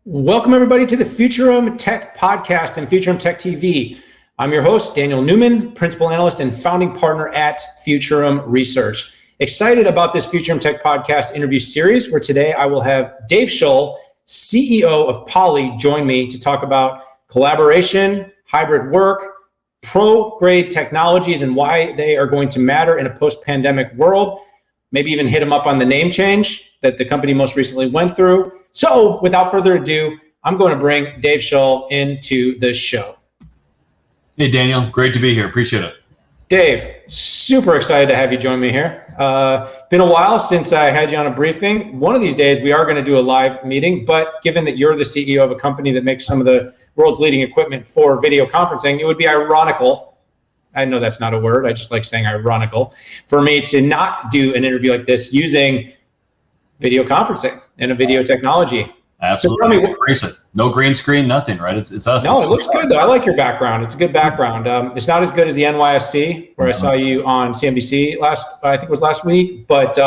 Welcome, everybody, to the Futurum Tech Podcast and Futurum Tech TV. I'm your host, Daniel Newman, Principal Analyst and Founding Partner at Futurum Research. Excited about this Futurum Tech Podcast interview series, where today I will have Dave Shull, CEO of Poly, join me to talk about collaboration, hybrid work, pro-grade technologies, and why they are going to matter in a post-pandemic world. Maybe even hit him up on the name change that the company most recently went through. So without further ado, I'm going to bring Dave Shull into the show. Hey, Daniel. Great to be here. Appreciate it. Dave, super excited to have you join me here. Been a while since I had you on a briefing. One of these days, we are going to do a live meeting, but given that you're the CEO of a company that makes some of the world's leading equipment for video conferencing, it would be ironical. I know that's not a word. I just like saying ironical for me to not do an interview like this using video conferencing and a video technology. Absolutely. Embrace it. No green screen, nothing, right? It's us. No, it looks good though. I like your background. It's a good background. It's not as good as the NYSC where I saw you on CNBC I think it was last week, but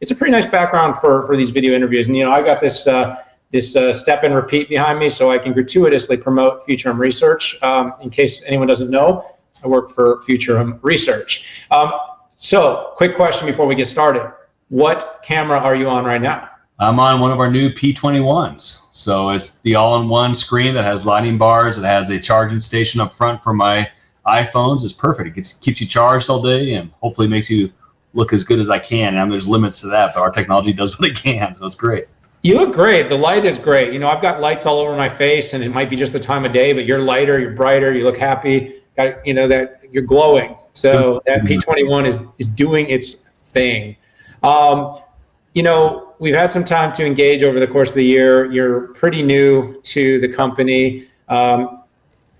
it's a pretty nice background for these video interviews. And, I got this step and repeat behind me so I can gratuitously promote Futurum Research. In case anyone doesn't know, I work for Futurum Research. So quick question before we get started. What camera are you on right now? I'm on one of our new P21s. So it's the all-in-one screen that has lighting bars. It has a charging station up front for my iPhones. It's perfect. It keeps you charged all day and hopefully makes you look as good as I can. And there's limits to that, but our technology does what it can. So it's great. You look great. The light is great. I've got lights all over my face and it might be just the time of day, but you're lighter, you're brighter, you look happy. Got, that you're glowing. So that P21 is doing its thing. We've had some time to engage over the course of the year. You're pretty new to the company. A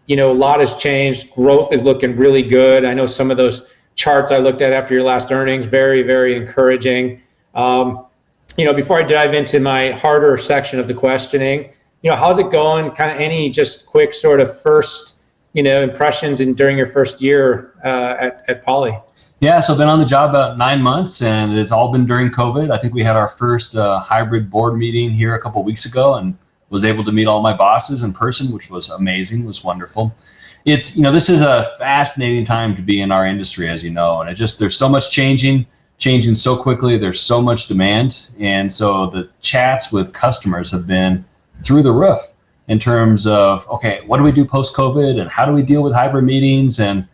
lot has changed. Growth is looking really good. I know some of those charts I looked at after your last earnings, very, very encouraging. Before I dive into my harder section of the questioning, how's it going? Kind of any just quick sort of first impressions during your first year at Poly? Yeah, so I've been on the job about 9 months, and it's all been during COVID. I think we had our first hybrid board meeting here a couple of weeks ago, and was able to meet all my bosses in person, which was amazing, was wonderful. It's this is a fascinating time to be in our industry, as you know, and there's so much changing so quickly. There's so much demand, and so the chats with customers have been through the roof in terms of, okay, what do we do post-COVID and how do we deal with hybrid meetings? And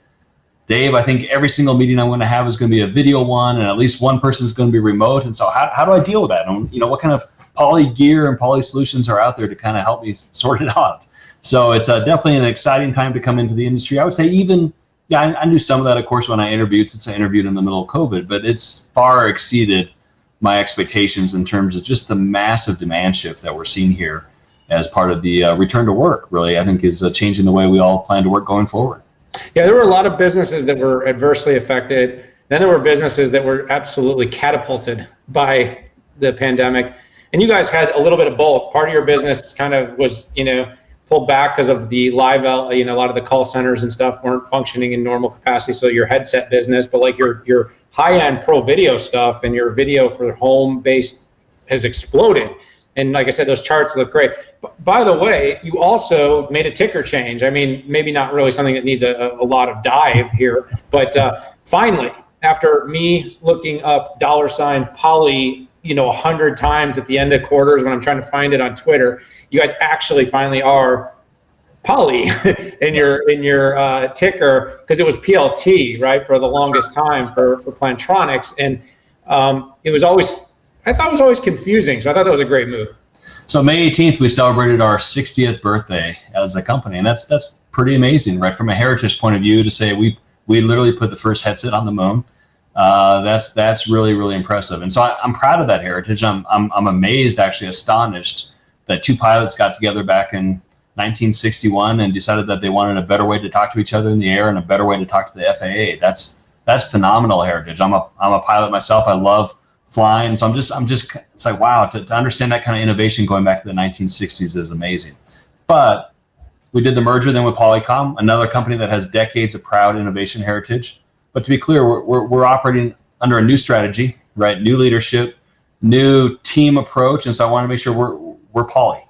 Dave, I think every single meeting I'm going to have is going to be a video one, and at least one person is going to be remote. And so how do I deal with that? And what kind of Poly gear and Poly solutions are out there to kind of help me sort it out? So it's definitely an exciting time to come into the industry. I would say I knew some of that, of course, when I interviewed, since I interviewed in the middle of COVID, but it's far exceeded my expectations in terms of just the massive demand shift that we're seeing here as part of the return to work, really, I think is changing the way we all plan to work going forward. Yeah, there were a lot of businesses that were adversely affected. Then there were businesses that were absolutely catapulted by the pandemic. And you guys had a little bit of both. Part of your business kind of was, pulled back because of the live, a lot of the call centers and stuff weren't functioning in normal capacity. So your headset business, but like your high-end pro video stuff and your video for home-based has exploded. And like I said, those charts look great. But by the way, you also made a ticker change. I mean, maybe not really something that needs a lot of dive here, but finally, after me looking up $Poly, 100 times at the end of quarters when I'm trying to find it on Twitter, you guys actually finally are Poly in your ticker, because it was PLT, right, for the longest time for Plantronics, and I thought it was always confusing, so I thought that was a great move. So May 18th, we celebrated our 60th birthday as a company, and that's pretty amazing, right? From a heritage point of view, to say we literally put the first headset on the moon, that's really, really impressive. And so I'm proud of that heritage. I'm amazed, actually astonished, that two pilots got together back in 1961 and decided that they wanted a better way to talk to each other in the air and a better way to talk to the FAA. That's phenomenal heritage. I'm a pilot myself. I love flying. So I'm just, it's like, wow, to understand that kind of innovation going back to the 1960s is amazing. But we did the merger then with Polycom, another company that has decades of proud innovation heritage. But to be clear, we're operating under a new strategy, right? New leadership, new team approach. And so I want to make sure we're Poly.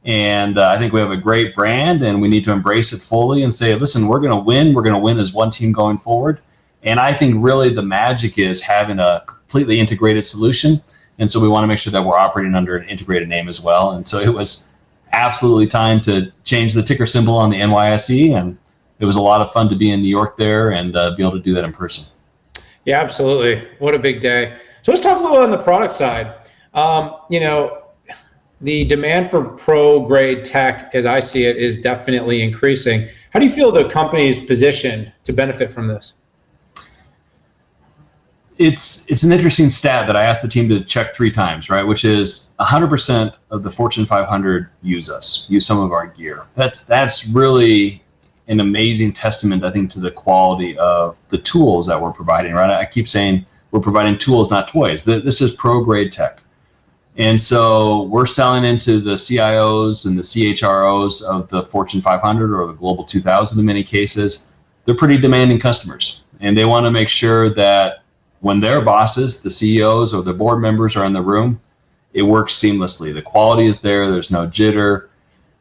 And I think we have a great brand, and we need to embrace it fully and say, listen, we're going to win. We're going to win as one team going forward. And I think really the magic is having a completely integrated solution. And so we want to make sure that we're operating under an integrated name as well. And so it was absolutely time to change the ticker symbol on the NYSE. And it was a lot of fun to be in New York there and be able to do that in person. Yeah, absolutely. What a big day. So let's talk a little on the product side. The demand for pro grade tech, as I see it, is definitely increasing. How do you feel the company's positioned to benefit from this? It's an interesting stat that I asked the team to check 3 times, right? Which is 100% of the Fortune 500 use some of our gear. That's really an amazing testament, I think, to the quality of the tools that we're providing, right? I keep saying we're providing tools, not toys. This is pro grade tech. And so we're selling into the CIOs and the CHROs of the Fortune 500 or the Global 2000 in many cases. They're pretty demanding customers, and they want to make sure that when their bosses, the CEOs or the board members are in the room, it works seamlessly. The quality is there. There's no jitter.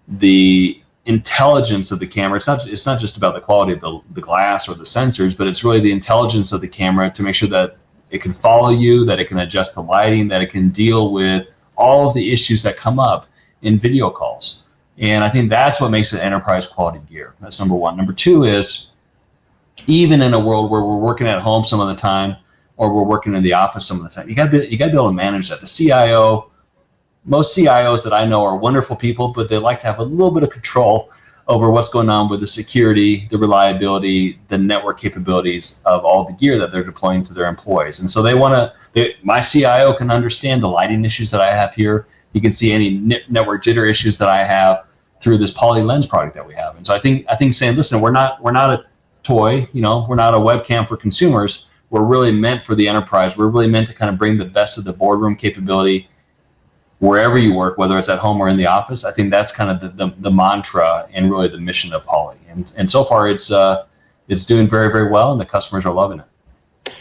The intelligence of the camera, it's not just about the quality of the glass or the sensors, but it's really the intelligence of the camera to make sure that it can follow you, that it can adjust the lighting, that it can deal with all of the issues that come up in video calls. And I think that's what makes it enterprise quality gear. That's number one. Number two is, even in a world where we're working at home some of the time, or we're working in the office some of the time, you got to be able to manage that. The CIO, most CIOs that I know are wonderful people, but they like to have a little bit of control over what's going on with the security, the reliability, the network capabilities of all the gear that they're deploying to their employees. And so my CIO can understand the lighting issues that I have here. He can see any network jitter issues that I have through this poly lens product that we have. And so I think saying, listen, we're not a toy, we're not a webcam for consumers. We're really meant for the enterprise. We're really meant to kind of bring the best of the boardroom capability wherever you work, whether it's at home or in the office. I think that's kind of the mantra and really the mission of Poly. And so far it's doing very, very well, and the customers are loving it.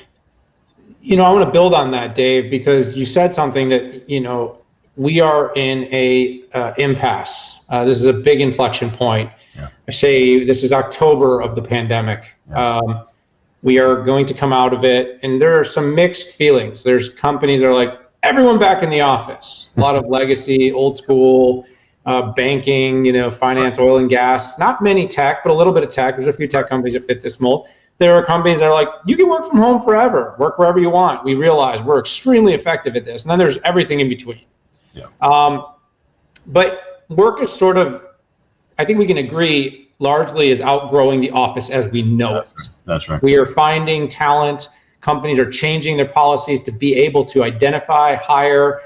I want to build on that, Dave, because you said something that, we are in a impasse. This is a big inflection point. Yeah. I say this is October of the pandemic. Yeah. We are going to come out of it, and there are some mixed feelings. There's companies that are like, everyone back in the office. A lot of legacy, old school, banking, finance, oil and gas. Not many tech, but a little bit of tech. There's a few tech companies that fit this mold. There are companies that are like, you can work from home forever, work wherever you want. We realize we're extremely effective at this. And then there's everything in between. Yeah. But work is sort of, I think we can agree, largely is outgrowing the office as we know it. That's right. We are finding talent. Companies are changing their policies to be able to identify, hire.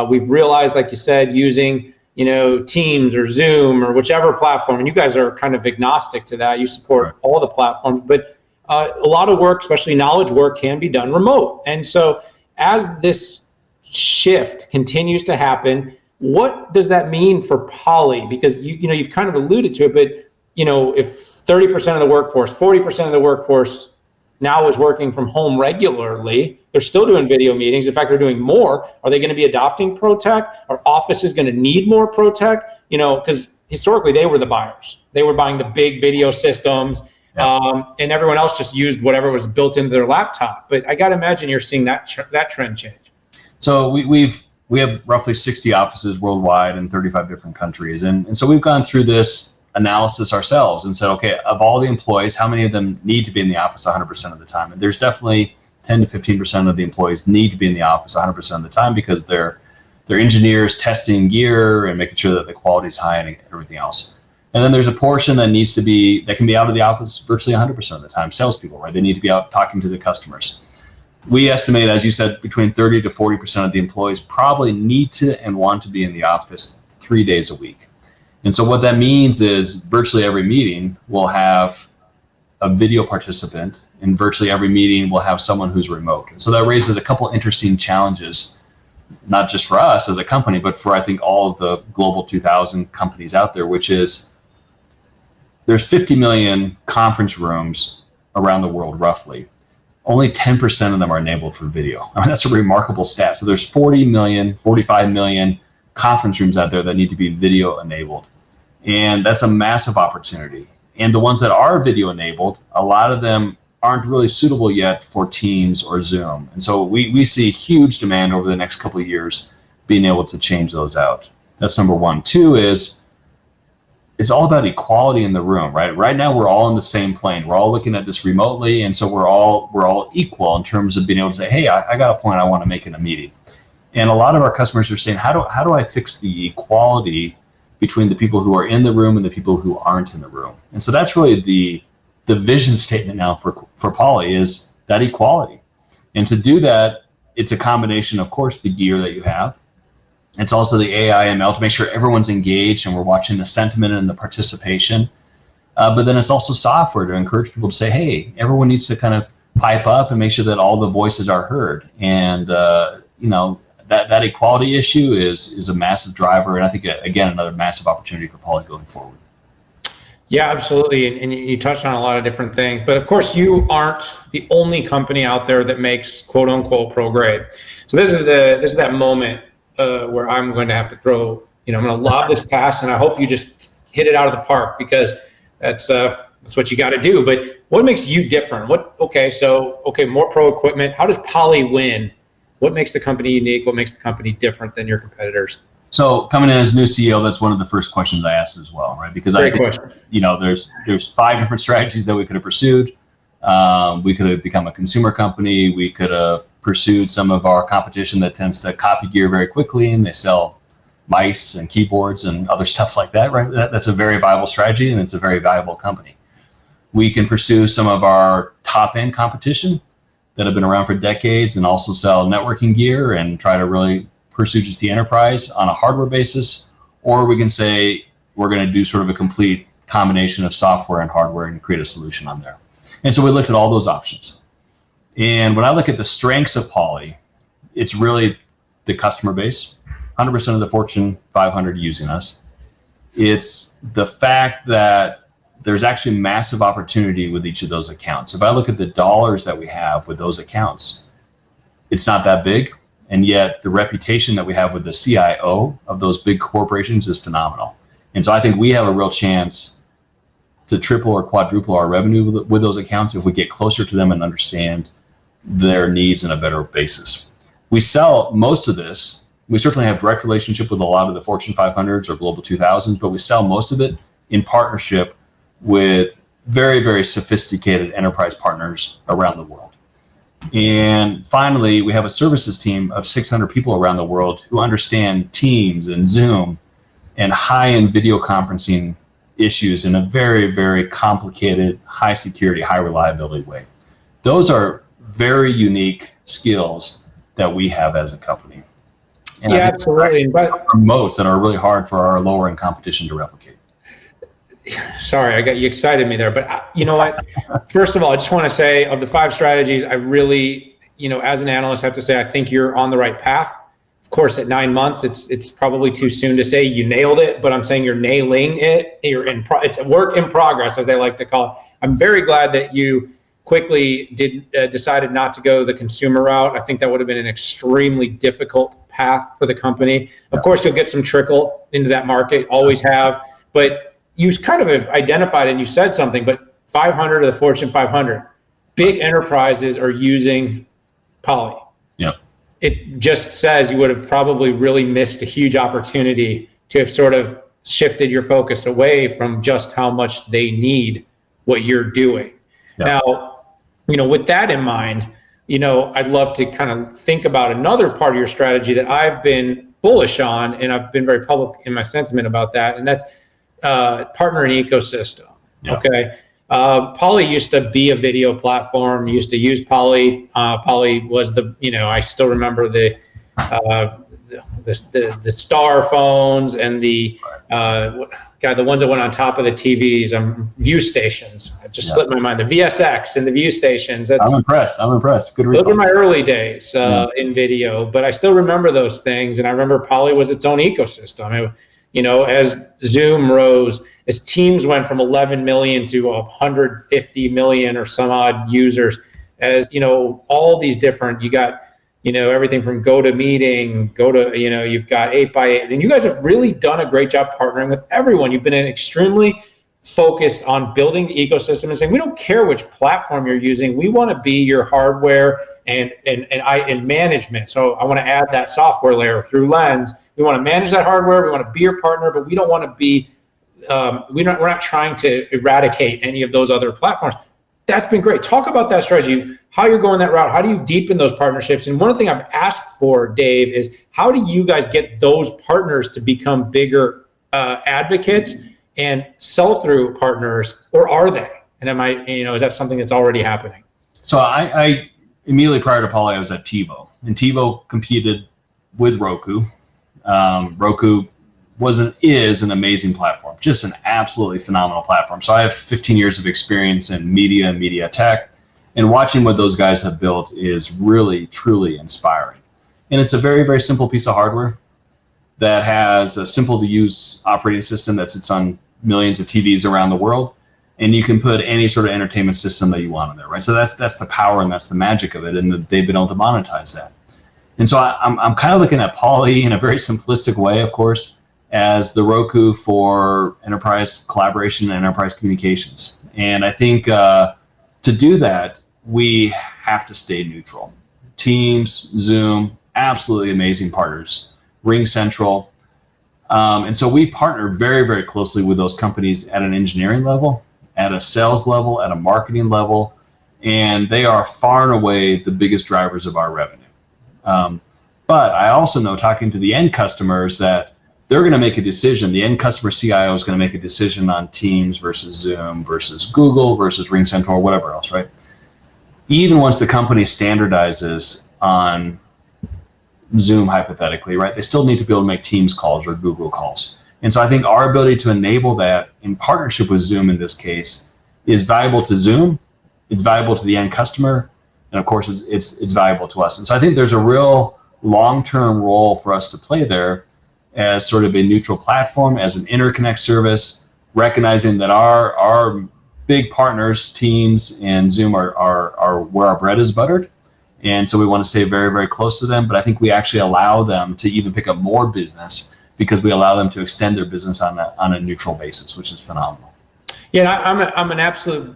We've realized, like you said, using Teams or Zoom or whichever platform, and you guys are kind of agnostic to that. You support all the platforms, but a lot of work, especially knowledge work, can be done remote. And so as this shift continues to happen, what does that mean for Poly? Because you've kind of alluded to it, but if 30% of the workforce, 40% of the workforce now is working from home regularly, they're still doing video meetings. In fact, they're doing more. Are they going to be adopting pro tech? Are offices going to need more pro tech? Because historically they were the buyers. They were buying the big video systems, and everyone else just used whatever was built into their laptop. But I got to imagine you're seeing that trend change. So we have roughly 60 offices worldwide in 35 different countries, and so we've gone through this analysis ourselves and said, okay, of all the employees, how many of them need to be in the office 100% of the time? And there's definitely 10 to 15% of the employees need to be in the office 100% of the time because they're engineers testing gear and making sure that the quality is high and everything else. And then there's a portion that can be out of the office virtually 100% of the time. Salespeople, right? They need to be out talking to the customers. We estimate, as you said, between 30 to 40% of the employees probably need to and want to be in the office 3 days a week. And so what that means is virtually every meeting will have a video participant, and virtually every meeting will have someone who's remote. And so that raises a couple interesting challenges, not just for us as a company, but for, I think, all of the Global 2000 companies out there, which is there's 50 million conference rooms around the world, roughly. Only 10% of them are enabled for video. I mean, that's a remarkable stat. So there's 40 million, 45 million conference rooms out there that need to be video enabled. And that's a massive opportunity. And the ones that are video enabled, a lot of them aren't really suitable yet for Teams or Zoom. And so we see huge demand over the next couple of years being able to change those out. That's number one. Two is it's all about equality in the room, right? Right now, we're all in the same plane. We're all looking at this remotely. And so we're all equal in terms of being able to say, hey, I got a point I want to make in a meeting. And a lot of our customers are saying, how do I fix the equality between the people who are in the room and the people who aren't in the room? And so that's really the vision statement now for Poly is that equality. And to do that, it's a combination, of course, the gear that you have. It's also the AI ML to make sure everyone's engaged and we're watching the sentiment and the participation. But then it's also software to encourage people to say, hey, everyone needs to kind of pipe up and make sure that all the voices are heard. And, that equality issue is a massive driver. And I think, again, another massive opportunity for Poly going forward. Yeah, absolutely. And you touched on a lot of different things. But of course, you aren't the only company out there that makes quote unquote pro grade. So this is that moment where I'm going to have to throw, I'm going to lob this pass, and I hope you just hit it out of the park, because that's what you got to do. But what makes you different? More pro equipment. How does Poly win? What makes the company unique? What makes the company different than your competitors? So coming in as new CEO, that's one of the first questions I asked as well, right? Because I think, there's 5 different strategies that we could have pursued. We could have become a consumer company. We could have pursued some of our competition that tends to copy gear very quickly, and they sell mice and keyboards and other stuff like that, right? That's a very viable strategy, and it's a very valuable company. We can pursue some of our top-end competition that have been around for decades and also sell networking gear and try to really pursue just the enterprise on a hardware basis. Or we can say we're going to do sort of a complete combination of software and hardware and create a solution on there. And so we looked at all those options. And when I look at the strengths of Poly, it's really the customer base, 100% of the Fortune 500 using us. It's the fact that there's actually massive opportunity with each of those accounts. If I look at the dollars that we have with those accounts, it's not that big. And yet the reputation that we have with the CIO of those big corporations is phenomenal. And so I think we have a real chance to triple or quadruple our revenue with those accounts if we get closer to them and understand their needs on a better basis. We sell most of this. We certainly have direct relationship with a lot of the Fortune 500s or Global 2000s, but we sell most of it in partnership with very, very sophisticated enterprise partners around the world. And finally, we have a services team of 600 people around the world who understand Teams and Zoom and high-end video conferencing issues in a very, very complicated, high security, high reliability way. Those are very unique skills that we have as a company. And yeah, absolutely. But moats that are really hard for our lower end competition to replicate. Sorry, I got you excited me there, but you know what? First of all, I just want to say of the 5 strategies, I really, as an analyst, have to say I think you're on the right path. Of course, at 9 months, it's probably too soon to say you nailed it, but I'm saying you're nailing it. It's a work in progress, as they like to call it. I'm very glad that you quickly decided not to go the consumer route. I think that would have been an extremely difficult path for the company. Of course, you'll get some trickle into that market, always have, but you kind of have identified and you said something, but 500 of the Fortune 500, big enterprises are using Poly. Yep. It just says you would have probably really missed a huge opportunity to have sort of shifted your focus away from just how much they need what you're doing. Yep. Now, with that in mind, I'd love to kind of think about another part of your strategy that I've been bullish on, and I've been very public in my sentiment about that, and that's partner and ecosystem. Yeah. Okay. Poly used to be a video platform, used to use Poly. Poly was I still remember the star phones and the ones that went on top of the TVs, view stations. It just slipped my mind. The VSX and the view stations. I'm impressed. Good recall. Those were my early days in video, but I still remember those things. And I remember Poly was its own ecosystem. As Zoom rose, as Teams went from 11 million to 150 million or some odd users, as all these different, you got everything from GoToMeeting, you've got 8x8, and you guys have really done a great job partnering with everyone. You've been extremely focused on building the ecosystem and saying, we don't care which platform you're using. We want to be your hardware and management. So I want to add that software layer through Lens. We want to manage that hardware. We want to be your partner, but we don't want to be, we're not trying to eradicate any of those other platforms. That's been great. Talk about that strategy, how you're going that route. How do you deepen those partnerships? And one thing I've asked for, Dave, is how do you guys get those partners to become bigger advocates and sell-through partners, or are they? And is that something that's already happening? So I immediately prior to Poly, I was at TiVo, and TiVo competed with Roku. Roku is an amazing platform, just an absolutely phenomenal platform. So I have 15 years of experience in media and media tech, and watching what those guys have built is really, truly inspiring. And it's a very, very simple piece of hardware that has a simple to use operating system that sits on millions of TVs around the world. And you can put any sort of entertainment system that you want in there, right? So that's the power and that's the magic of it. And they've been able to monetize that. And so I'm kind of looking at Poly in a very simplistic way, of course, as the Roku for enterprise collaboration and enterprise communications. And I think to do that, we have to stay neutral. Teams, Zoom, absolutely amazing partners. Ring Central. And so we partner very, very closely with those companies at an engineering level, at a sales level, at a marketing level, and they are far and away the biggest drivers of our revenue. But I also know, talking to the end customers, that they're going to make a decision. The end customer CIO is going to make a decision on Teams versus Zoom versus Google versus Ring Central or whatever else, right? Even once the company standardizes on Zoom, hypothetically, right, they still need to be able to make Teams calls or Google calls. And so I think our ability to enable that in partnership with Zoom in this case is valuable to Zoom, it's valuable to the end customer, and of course it's valuable to us. And so I think there's a real long-term role for us to play there as sort of a neutral platform, as an interconnect service, recognizing that our big partners, Teams and Zoom, are where our bread is buttered. And so we want to stay very, very close to them. But I think we actually allow them to even pick up more business because we allow them to extend their business on a neutral basis, which is phenomenal. Yeah, I'm an absolute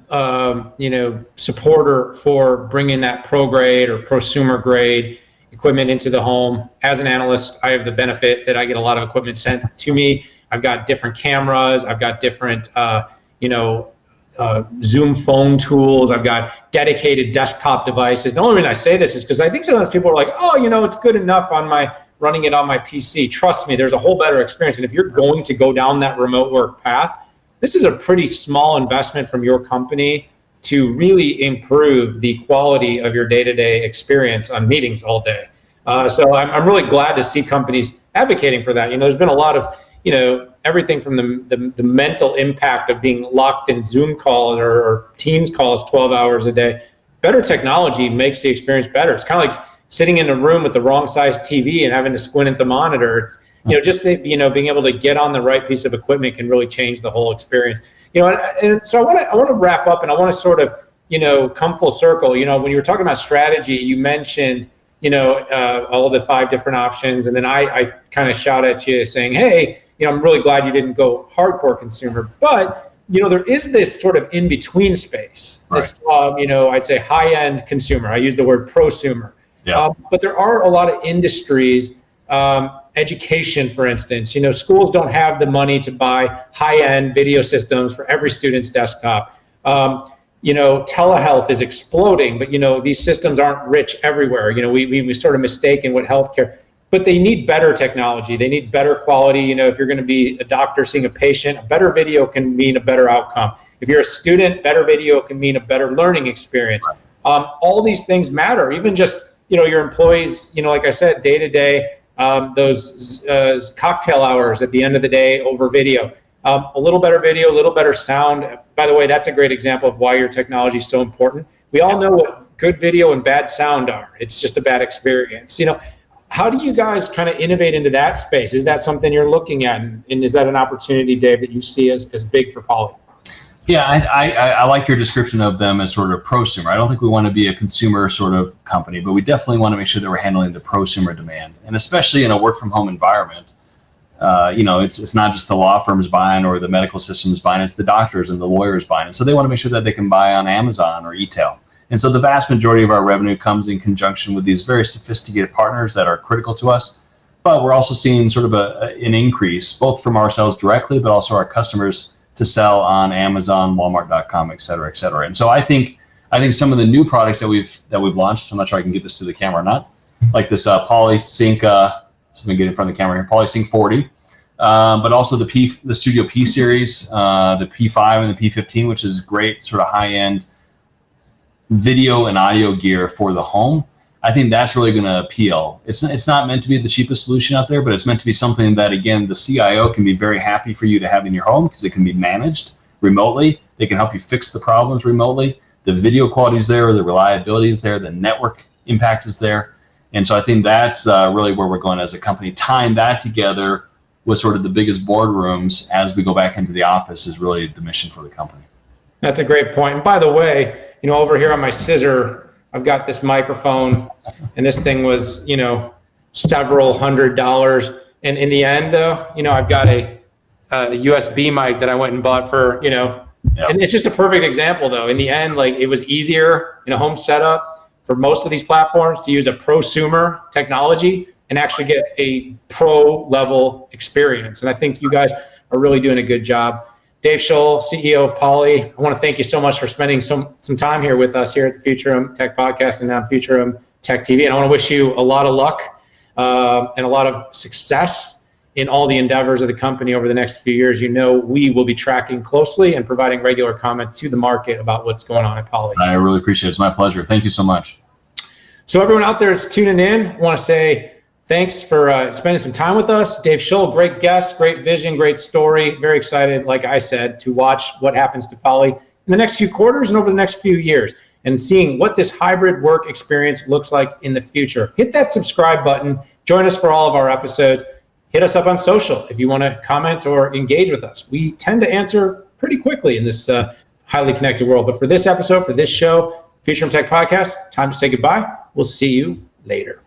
supporter for bringing that pro grade or prosumer grade equipment into the home. As an analyst, I have the benefit that I get a lot of equipment sent to me. I've got different cameras. I've got different Zoom phone tools. I've got dedicated desktop devices. The only reason I say this is because I think sometimes people are like, it's good enough running it on my PC. Trust me, there's a whole better experience. And if you're going to go down that remote work path, this is a pretty small investment from your company to really improve the quality of your day-to-day experience on meetings all day. So I'm really glad to see companies advocating for that. There's been a lot of, everything from the mental impact of being locked in Zoom calls or Teams calls 12 hours a day. Better technology makes the experience better. It's kind of like sitting in a room with the wrong size TV and having to squint at the monitor. It's, being able to get on the right piece of equipment can really change the whole experience. And so I want to wrap up, and I want to sort of, come full circle. When you were talking about strategy, you mentioned, all the 5 different options. And then I kind of shout at you saying, hey, I'm really glad you didn't go hardcore consumer, but, there is this sort of in-between space, this, I'd say high-end consumer. I use the word prosumer. Yeah. But there are a lot of industries, education, for instance, schools don't have the money to buy high-end video systems for every student's desktop. Telehealth is exploding, but, these systems aren't rich everywhere. We sort of mistaken what healthcare, but they need better technology. They need better quality. If you're going to be a doctor seeing a patient, a better video can mean a better outcome. If you're a student, better video can mean a better learning experience. All these things matter. Even just, your employees, like I said, day to day, those cocktail hours at the end of the day over video. A little better video, a little better sound. By the way, that's a great example of why your technology is so important. We all know what good video and bad sound are. It's just a bad experience. How do you guys kind of innovate into that space? Is that something you're looking at? And is that an opportunity, Dave, that you see as big for Poly? Yeah, I like your description of them as sort of prosumer. I don't think we want to be a consumer sort of company, but we definitely want to make sure that we're handling the prosumer demand. And especially in a work from home environment, it's not just the law firms buying or the medical systems buying, it's the doctors and the lawyers buying. And so they want to make sure that they can buy on Amazon or e-tail. And so the vast majority of our revenue comes in conjunction with these very sophisticated partners that are critical to us. But we're also seeing sort of an increase, both from ourselves directly, but also our customers to sell on Amazon, Walmart.com, et cetera, et cetera. And so I think some of the new products that we've launched, I'm not sure I can get this to the camera or not, like this PolySync, so let me get in front of the camera here, PolySync 40, but also the Studio P series, the P5 and the P15, which is great sort of high-end video and audio gear for the home. I think that's really going to appeal. It's not meant to be the cheapest solution out there, but it's meant to be something that, again, the CIO can be very happy for you to have in your home because it can be managed remotely. They can help you fix the problems remotely. The video quality is there, the reliability is there, the network impact is there. And so I think that's really where we're going as a company. Tying that together with sort of the biggest boardrooms as we go back into the office is really the mission for the company. That's a great point. And by the way, over here on my scissor, I've got this microphone, and this thing was, several $100s. And in the end, though, I've got a USB mic that I went and bought for, and it's just a perfect example, though. In the end, like, it was easier in a home setup for most of these platforms to use a prosumer technology and actually get a pro level experience. And I think you guys are really doing a good job. Dave Shull, CEO of Poly, I want to thank you so much for spending some time here with us here at the Futurum Tech Podcast and now Futurum Tech TV. And I want to wish you a lot of luck and a lot of success in all the endeavors of the company over the next few years. We will be tracking closely and providing regular comment to the market about what's going on at Poly. I really appreciate it. It's my pleasure. Thank you so much. So everyone out there that's tuning in, I want to say thanks for spending some time with us. Dave Shull, great guest, great vision, great story. Very excited, like I said, to watch what happens to Poly in the next few quarters and over the next few years and seeing what this hybrid work experience looks like in the future. Hit that subscribe button. Join us for all of our episodes. Hit us up on social if you want to comment or engage with us. We tend to answer pretty quickly in this highly connected world. But for this episode, for this show, Futurum Tech Podcast, time to say goodbye. We'll see you later.